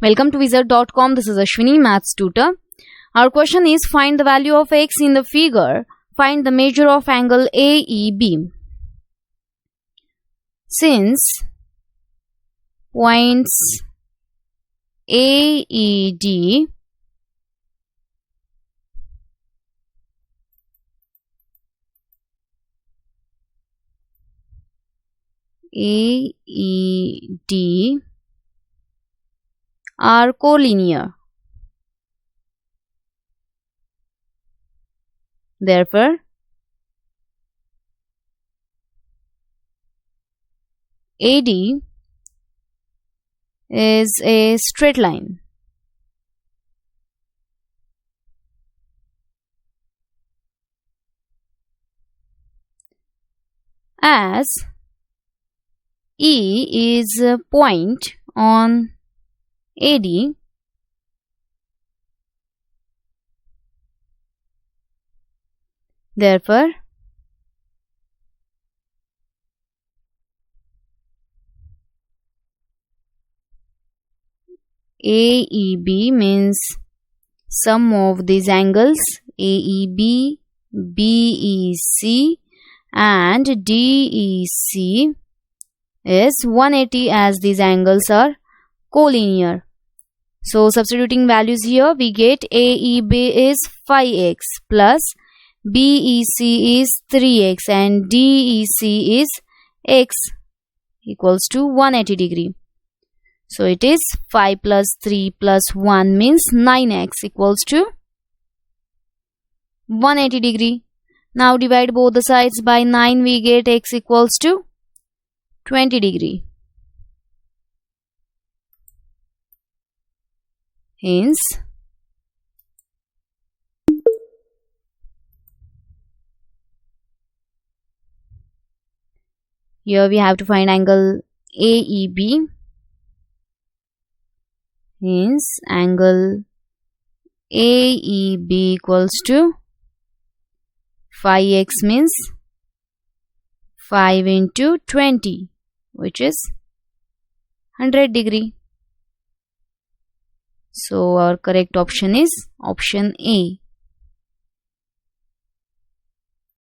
Welcome to Wizard.com. This is Ashwini, Maths tutor. Our question is, find the value of x in the figure. Find the measure of angle AEB. Since points AED are collinear. Therefore, AD is a straight line. As E is a point on AD, therefore AEB means sum of these angles AEB, BEC and DEC is 180, as these angles are collinear. So substituting values here, we get AEB is 5x plus BEC is 3x and DEC is x equals to 180 degree. So it is 5 plus 3 plus 1 means 9x equals to 180 degree. Now divide both the sides by 9, we get x equals to 20 degree. Hence, here we have to find angle AEB. Hence, angle AEB equals to 5x means 5 into 20, which is 100 degree. So our correct option is option A.